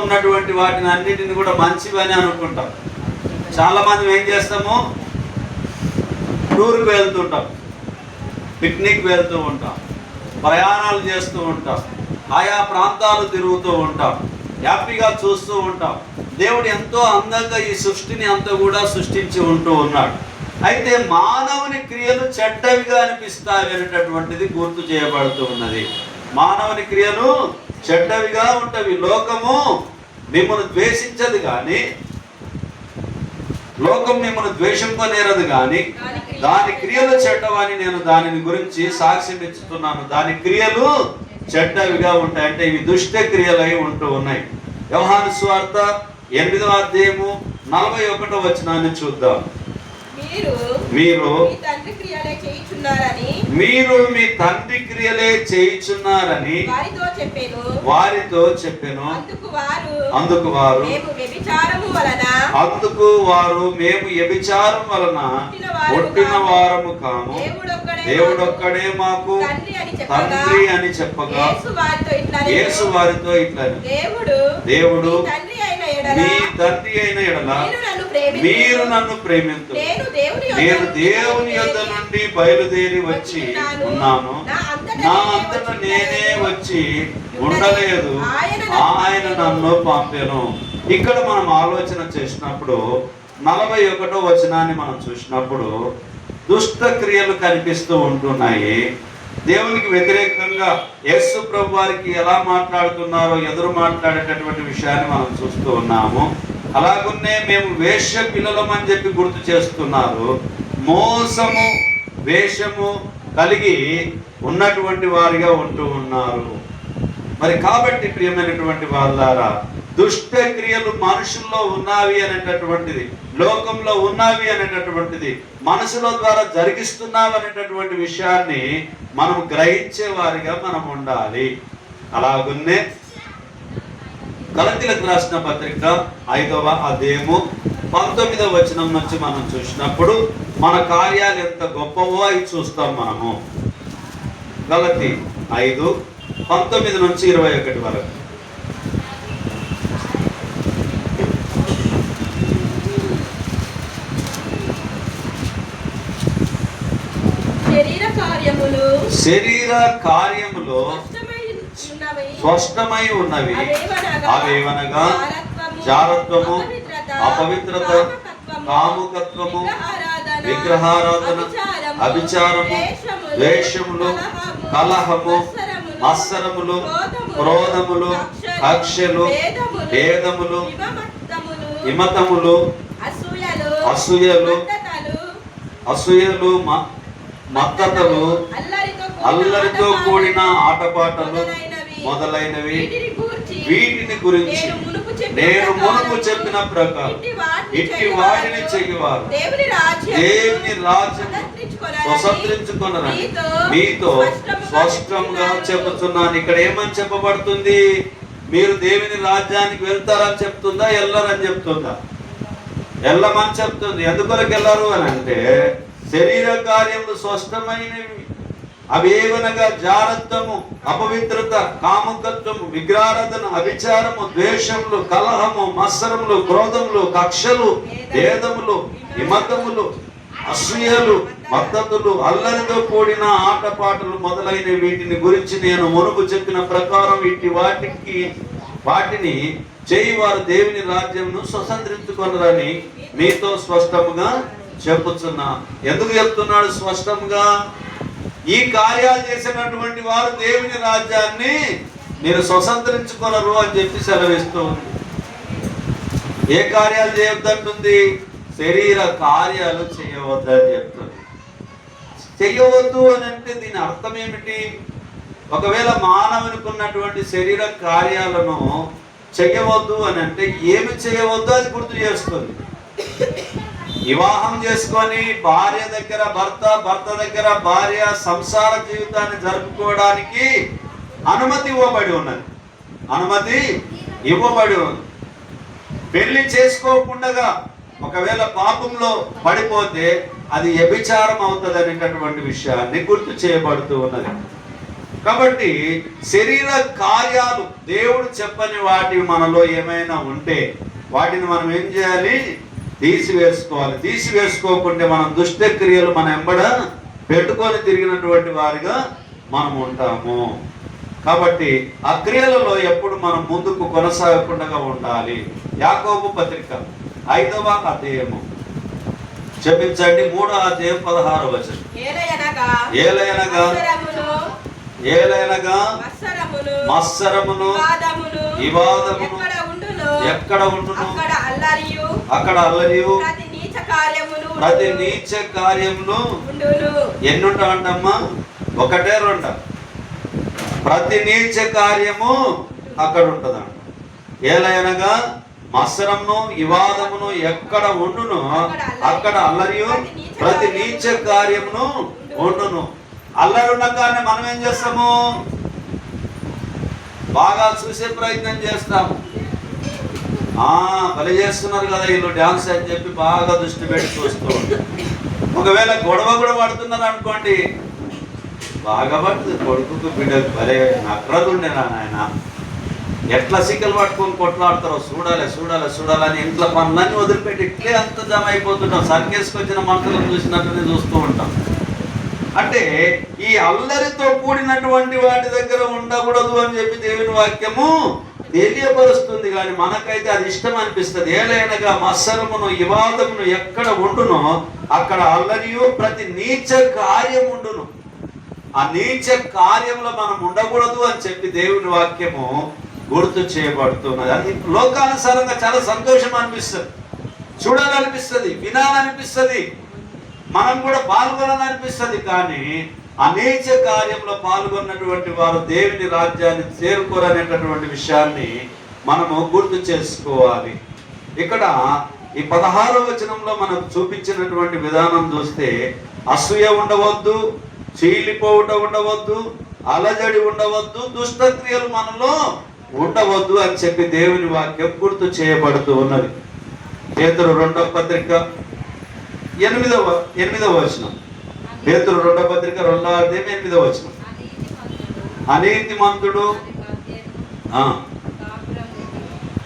ఉన్నటువంటి వాటిని అన్నిటిని కూడా మంచివి అని అనుకుంటాం. చాలా మంది ఏం చేస్తాము, టూర్కి వెళ్తుంటాం, పిక్నిక్ వెళ్తూ ఉంటాం, ప్రయాణాలు చేస్తూ ఉంటాం, ఆయా ప్రాంతాలు తిరుగుతూ ఉంటాం, హ్యాపీగా చూస్తూ ఉంటాం. దేవుడు ఎంతో అందంగా ఈ సృష్టిని అంతా కూడా సృష్టించి ఉంటూ ఉన్నాడు. అయితే మానవుని క్రియలు చెడ్డవిగా అనిపిస్తాయి అనేటటువంటిది గుర్తు చేయబడుతూ ఉన్నది. మానవుని క్రియలు చెడ్డవిగా ఉంటవి. లోకము మిమ్మల్ని ద్వేషించదు కానీ, లోకం మిమ్మల్ని ద్వేషింపనేరదు కానీ దాని క్రియలు చెడ్డవని నేను దానిని గురించి సాక్ష్యం ఇస్తున్నాను. దాని క్రియలు చెడ్డవిగా ఉంటాయి, అంటే ఇవి దుష్ట క్రియలై ఉంటూ ఉన్నాయి. యోహాను సువార్త 8వ అధ్యాయము 41వ వచనాన్ని చూద్దాం. మీరు మీ తండ్రి క్రియలే చేయుచున్నారని వారితో చెప్పెను. అందుకు వారు మేము వ్యభిచారం వలన పుట్టిన వారము కాము, దేవుడొక్కడే మాకు తండ్రి అని చెప్పగా యేసు వారితో ఇట్లా, దేవుడు మీ తండ్రి అయిన ఎడల మీరు నన్ను ప్రేమించు, నేను దేవుని యొద్ద నుండి బయలుదేరి వచ్చి ఉన్నాను, నా అంతటా నేనే వచ్చి ఉండలేదు, ఆయన నన్ను పంపెను. ఇక్కడ మనం ఆలోచన చేసినప్పుడు 41వ వచనాన్ని మనం చూసినప్పుడు దుష్ట క్రియలు కనిపిస్తూ ఉంటున్నాయి. దేవునికి వ్యతిరేకంగా యేసు ప్రభు వారికి ఎలా మాట్లాడుతున్నారో ఎదురు మాట్లాడేటటువంటి విషయాన్ని మనం చూస్తూ ఉన్నాము. అలాగున్నే మేము వేశ్య పిల్లలం అని చెప్పి గుర్తు చేస్తున్నారు. మోసము వేషము కలిగి ఉన్నటువంటి వారిగా ఉంటూ ఉన్నారు. మరి కాబట్టి ప్రియమైనటువంటి వాళ్ళారా, దుష్ట క్రియలు మనుషుల్లో ఉన్నవి అనేటటువంటిది, లోకంలో ఉన్నవి అనేటటువంటిది, మనుషుల ద్వారా జరిగిస్తున్నావు అనేటటువంటి విషయాన్ని మనం గ్రహించే వారిగా మనం ఉండాలి. అలాగున్నే గలతీయులకు రాసిన పత్రిక 5వ అధ్యాయము 19వ వచనం నుంచి మనం చూసినప్పుడు మన కార్యాలు ఎంత గొప్పవో అవి చూస్తాం మనము. గలతీ 5:19 నుంచి 21 వరకు. శరీర కార్యములు స్పష్టమై ఉన్నవి, అవేవనగా జారత్వము, అపవిత్రత, కాముకత్వము, విగ్రహారాధన, అభిచారము, ద్వేషములు, కలహము, మత్సరములు, క్రోధములు, కక్షలు, భేదములు, విమతములు, అసూయలు, మత్తతలు, అల్లరితో కూడిన ఆటపాటలు మొదలైనవి, వీటిని గురించి నేను మునుపు చెప్పిన ప్రకారం ఇట్టి వాటిని చెయ్యవారు దేవుని రాజ్యం స్వతంత్రించుకొనరని మీతో స్పష్టంగా చెబుతున్నాను. ఇక్కడ ఏమని చెప్పబడుతుంది? మీరు దేవుని రాజ్యానికి వెళ్తారని చెప్తుందా, వెళ్ళరని చెప్తుందా? వెళ్ళమని చెప్తుంది. ఎందుకొరకు వెళ్ళరు అని అంటే, శరీర కార్యములు స్పష్టమైనవి, అవేవనగా జారత్వము, అపవిత్రత, కాముకత్వము, విగ్రహారాధన, అభిచారము, ద్వేషములు, కలహము, మత్సరములు, క్రోధములు, కక్షలు, భేదములు, విమతములు, అసూయలు, మత్తతులు, అల్లరితో కూడిన ఆటపాటలు మొదలైన వీటిని గురించి నేను మునుపు చెప్పిన ప్రకారం వాటిని చేయువారు దేవుని రాజ్యంను స్వతంత్రించుకొనరని మీతో స్పష్టముగా చెప్పుచున్నా. ఎందుకు చెప్తున్నాడు స్పష్టంగా? ఈ కార్యాలు చేసినటువంటి వారు దేవుని రాజ్యాన్ని మీరు స్వతంత్రించుకొనరు అని చెప్పి సెలవిస్తూ ఉంది. ఏ కార్యాలు చేయొద్దంటుంది? శరీర కార్యాలు చేయవద్దని చెప్తుంది. చేయవద్దు అని అంటే దీని అర్థం ఏమిటి? ఒకవేళ మానవునికి ఉన్నటువంటి శరీర కార్యాలను చేయవద్దు అని అంటే ఏమి చేయవద్దు అది గుర్తు చేస్తుంది. వివాహం చేసుకొని భార్య దగ్గర భర్త, భర్త దగ్గర భార్య సంసార జీవితాన్ని జరుపుకోవడానికి అనుమతి ఇవ్వబడి ఉన్నది. అనుమతి ఇవ్వబడి ఉంది. పెళ్లి చేసుకోకుండా ఒకవేళ పాపంలో పడిపోతే అది వ్యభిచారం అవుతుంది అనేటటువంటి విషయాన్ని గుర్తు చేయబడుతూ ఉన్నది. కాబట్టి శరీర కార్యాలు దేవుడు చెప్పని వాటి మనలో ఏమైనా ఉంటే వాటిని మనం ఏం చేయాలి? తీసివేసుకోవాలి. తీసివేసుకోకుంటే మనం దుష్ట క్రియలు మన ఎంబడ పెట్టుకొని తిరిగినటువంటి వారిగా మనం ఉంటాము. కాబట్టి ఆ క్రియలలో ఎప్పుడు మనం ముందుకు కొనసాగకుండా ఉండాలి. యాకోబు పత్రిక 5వ అధ్యాయము చెప్పించండి, 3వ అధ్యాయం 16వ వచనం. ఏలయనగా మత్సరమును వివాదమును ఎక్కడ ఉండును అక్కడ అల్లరియు ప్రతి నీచ కార్యములు ఎన్నుంటామంటమ్మా? ఒకటే రెండ. ప్రతి నీచ కార్యము అక్కడ ఉంటదంట. ఏలయనగా మత్సరమును వివాదమును ఎక్కడ ఉండును అక్కడ అల్లరియు ప్రతి నీచ కార్యమును ఉండును. అల్లరి ఉన్న కానీ మనం ఏం చేస్తాము? బాగా చూసే ప్రయత్నం చేస్తాము. బలి చేస్తున్నారు కదా వీళ్ళు డ్యాన్స్ అని చెప్పి బాగా దృష్టి పెట్టి చూస్తూ ఉంటాం. ఒకవేళ గొడవ కూడా పడుతున్నారు అనుకోండి, బాగా పడుతుంది. కొడుకు బిడ్డకు భలే నక్రదుండేనా నాయన, ఎట్లా సిక్కలు పట్టుకొని కొట్లాడతారో చూడాలని ఇంట్లో పనులన్నీ వదిలిపెట్టి ఇట్లే అంత జమ అయిపోతుంటాం. సర్కేసుకొచ్చిన మనుషులను చూసినట్టునే చూస్తూ ఉంటాం. అంటే ఈ అల్లరితో కూడినటువంటి వాటి దగ్గర ఉండకూడదు అని చెప్పి దేవుని వాక్యము తెలియపరుస్తుంది. కానీ మనకైతే అది ఇష్టం అనిపిస్తుంది. ఏలైనగా మత్సరమును వివాదమును ఎక్కడ ఉండునో అక్కడ అల్లరియు ప్రతి నీచ కార్యం ఉండును. ఆ నీచ కార్యంలో మనం ఉండకూడదు అని చెప్పి దేవుని వాక్యము గుర్తు చేయబడుతున్నది. అది లోకానుసారంగా చాలా సంతోషం అనిపిస్తుంది, చూడాలనిపిస్తుంది, వినాలనిపిస్తుంది, మనం కూడా పాల్గొనాలనిపిస్తుంది. కానీ అనేక కార్యంలో పాల్గొన్నటువంటి వారు దేవుని రాజ్యాన్ని చేరుకోరనేటటువంటి విషయాన్ని మనము గుర్తు చేసుకోవాలి. ఇక్కడ ఈ 16వ వచనంలో మనకు చూపించినటువంటి విధానం చూస్తే అసూయ ఉండవద్దు, చీలిపోవుట ఉండవద్దు, అలజడి ఉండవద్దు, దుష్టక్రియలు మనలో ఉండవద్దు అని చెప్పి దేవుని వాక్యం గుర్తు చేయబడుతూ ఉన్నది. పేతురు 2వ పత్రిక 8వ వచనం. పేతురు 2వ పత్రిక 2వ అధ్యాయం 8వ వచనం. అనీతిమంతుడు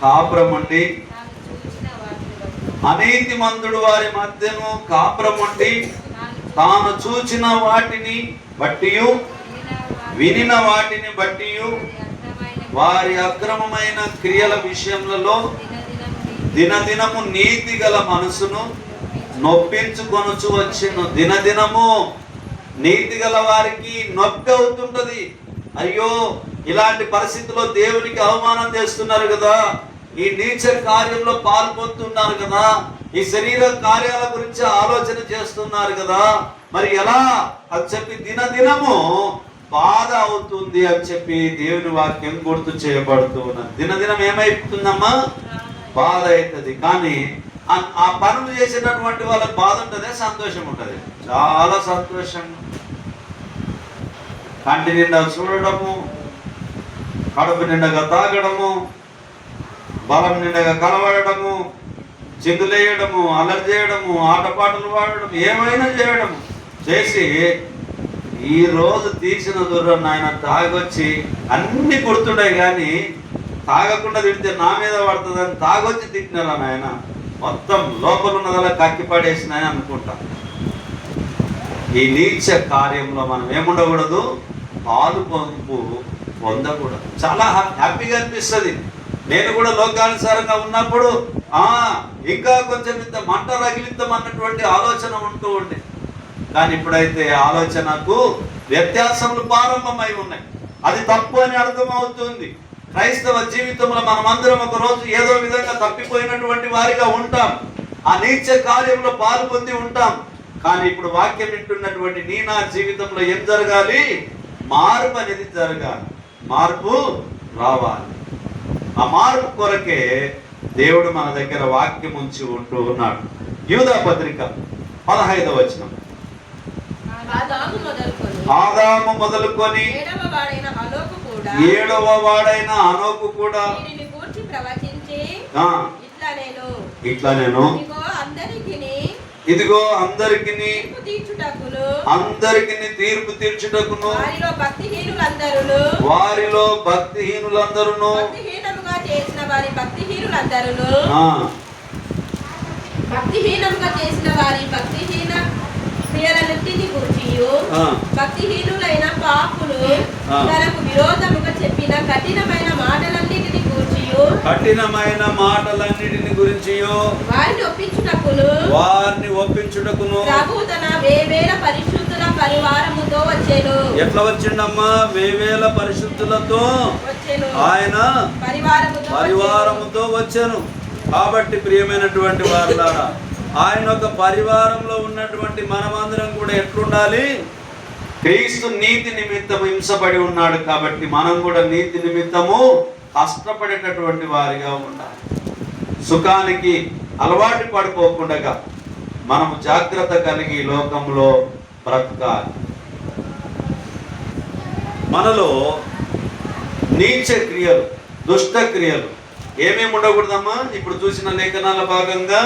కాపురముండి అనీతిమంతుడు వారి మధ్యను కాపురముండి తాను చూచిన వాటిని బట్టి వినిన వాటిని బట్టి వారి అక్రమమైన క్రియల విషయములలో దినదినము నీతి గల మనసును నొప్పించుకొనుచు వచ్చెను. దినదినము నీతి గల వారికి నొప్పి అవుతుంటది. అయ్యో, ఇలాంటి పరిస్థితుల్లో దేవునికి అవమానం చేస్తున్నారు కదా, ఈ నీచ కార్యంలో పాల్పొందుతున్నారు కదా, ఈ శరీర కార్యాల గురించి ఆలోచన చేస్తున్నారు కదా, మరి ఎలా అని చెప్పి దినదినము బాధ అవుతుంది అని చెప్పి దేవుని వాక్యం గుర్తు చేయబడుతూ ఉన్నది. దినదినం ఏమైతుందమ్మా? బాధ అవుతుంది. కానీ ఆ పనులు చేసేటటువంటి వాళ్ళకి బాధ ఉంటుంది, సంతోషం ఉంటుంది, చాలా సంతోషం. కంటి నిండా చూడడము, కడుపు నిండగా తాగడము, బలం నిండగా కలవడము, చిందులేయడము, అల్లరి చేయడము, ఆటపాటలు పాడడం, ఏమైనా చేయడము చేసి ఈ రోజు తీసిన దూరం నాయన తాగొచ్చి అన్ని గుర్తుండే. కానీ తాగకుండా తిడితే నా మీద పడుతుందని తాగొచ్చి తిట్టినారా నాయన, మొత్తం లోపల ఉన్నదలా కక్కి పడేసినాయని అనుకుంటా. ఈ నీచ కార్యంలో మనం ఏముండకూడదు, పాలు పొంపు పొందకూడదు. చాలా హ్యాపీగా అనిపిస్తుంది. నేను కూడా లోకానుసారంగా ఉన్నప్పుడు ఇంకా కొంచెం ఇంత మంట రగిలిద్దాం అన్నటువంటి ఆలోచన ఉంటూ ఉండే. కానీ ఇప్పుడైతే ఆలోచనకు వ్యత్యాసములు ప్రారంభమై ఉన్నాయి. అది తప్పు అని అర్థమవుతుంది. క్రైస్తవ జీవితంలో మనమందరం ఒక రోజు ఏదో విధంగా తప్పిపోయినటువంటి వారిగా ఉంటాం, ఆ నీచ కార్యంలో పాల్పొంది ఉంటాం. కానీ ఇప్పుడు వాక్యం వింటున్నటువంటి నీ నా జీవితంలో ఏం జరగాలి? మార్పు అనేది జరగాలి, మార్పు రావాలి. ఆ మార్పు కొరకే దేవుడు మన దగ్గర వాక్యం ఉంచి ఉంటూ ఉన్నాడు. యూదా పత్రిక 15వ వచనం. ఆదాము మొదలుకొని 7వ వాడైన హనోకు కూడా ఇట్లా నేను ఇదిగో అందరికిని తీర్పు తీర్చుటకును తీర్పు తీర్చుటకును వారిలో భక్తిహీనులందరూ భక్తిహీనముగా చేసిన వారి భక్తిహీన క్రియలన్నిటిని గూర్చియు భక్తిహీనులైన పాపులు తనకు విరోధముగా చెప్పిన కఠినమైన మాటలన్నిటిని గురించి వారిని ఒప్పించుటకును ప్రభు తన వేవేల పరిశుద్ధుల పరివారముతో వచ్చెను. ఎట్లా వచ్చిండమ్మా? వేవేల పరిశుద్ధులతో ఆయన పరివారముతో వచ్చాను. కాబట్టి ప్రియమైనటువంటి వారులారా, ఆయన ఒక పరివారంలో ఉన్నటువంటి మనమందరం కూడా ఎట్లుండాలి? క్రీస్తు నీతి నిమిత్తం హింసపడి ఉన్నాడు కాబట్టి మనం కూడా నీతి నిమిత్తము కష్టపడేటటువంటి వారిగా ఉండాలి. సుఖానికి అలవాటు పడిపోకుండా మనము జాగ్రత్త కలిగి లోకంలో బ్రతకాలి. మనలో నీచ క్రియలు, దుష్ట క్రియలు ఏమేమి ఉండకూడదమ్మా? ఇప్పుడు చూసిన లేఖనాల భాగంగా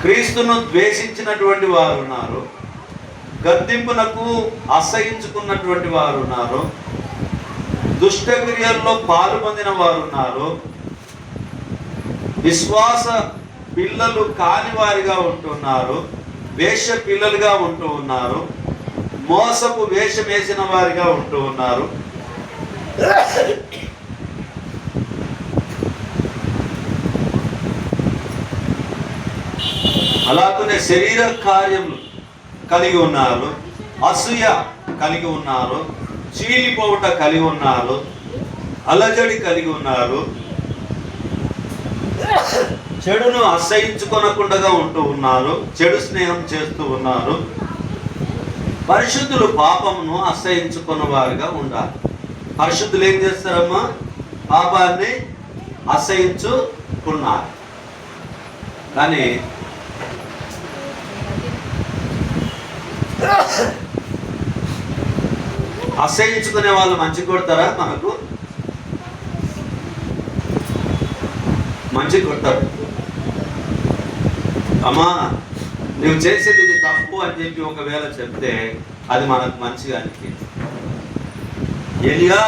క్రీస్తును ద్వేషించినటువంటి వారు ఉన్నారు, గద్దింపునకు అసహించుకున్నటువంటి వారు ఉన్నారు, దుష్ట క్రియల్లో పాలు పొందిన వారు ఉన్నారు, విశ్వాస పిల్లలు కాని వారిగా ఉంటున్నారు, వేష పిల్లలుగా ఉంటూ ఉన్నారు, మోసపు వేషం వేసిన వారిగా ఉంటూ ఉన్నారు. అలాగనే శరీర కార్యములు కలిగి ఉన్నారు, అసూయ కలిగి ఉన్నారు, చీలిపోవుట కలిగి ఉన్నారు, అలజడి కలిగి ఉన్నారు, చెడును అసహించుకొనకుండా ఉంటూ ఉన్నారు, చెడు స్నేహం చేస్తూ ఉన్నారు. పరిశుద్ధులు పాపమును అసహించుకున్న వారుగా ఉండాలి. పరిశుద్ధులు ఏం చేస్తారమ్మా? పాపాన్ని అసహించుకున్నారు. కానీ అసహించుకునే వాళ్ళు మంచి కొడతారా? మనకు మంచి కొడతారు. అమ్మా నువ్వు చేసేది ఇది తప్పు అని చెప్పి ఒకవేళ చెప్తే అది మనకు మంచిగా అనిపించింది. ఎలియా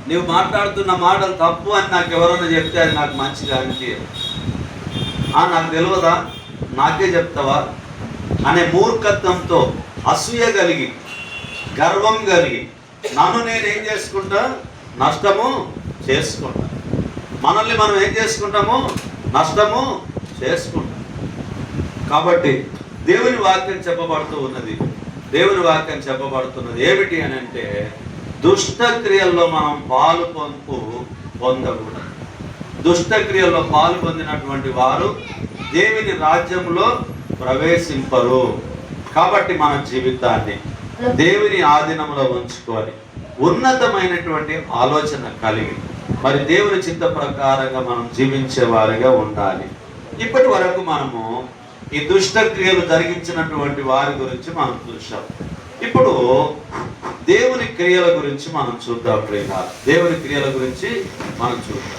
నువ్వు మాట్లాడుతున్న మాటలు తప్పు అని నాకు ఎవరన్నా చెప్తే అది నాకు మంచిగా అనిపించదు. నాకు తెలియదా, నాకే చెప్తావా అనే మూర్ఖత్వంతో, అసూయ కలిగి, గర్వం కలిగి నన్ను నేను ఏం చేసుకుంటా? నష్టము చేసుకుంటా. మనల్ని మనం ఏం చేసుకుంటాము? నష్టము చేసుకుంటాం. కాబట్టి దేవుని వాక్యం చెప్పబడుతూ ఉన్నది. దేవుని వాక్యం చెప్పబడుతున్నది ఏమిటి అని అంటే, దుష్ట క్రియల్లో మనం పాలు పొందకూడదు. దుష్ట క్రియల్లో పాలు పొందినటువంటి వారు దేవుని రాజ్యంలో ప్రవేశింపరు. కాబట్టి మన జీవితాన్ని దేవుని ఆధీనంలో ఉంచుకొని ఉన్నతమైనటువంటి ఆలోచన కలిగి మరి దేవుని చిత్త ప్రకారంగా మనం జీవించే వారిగా ఉండాలి. ఇప్పటి వరకు మనము ఈ దుష్ట క్రియలు జరిగించినటువంటి వారి గురించి మనం చూసాం. ఇప్పుడు దేవుని క్రియల గురించి మనం చూద్దాం. దేవుని క్రియల గురించి మనం చూద్దాం.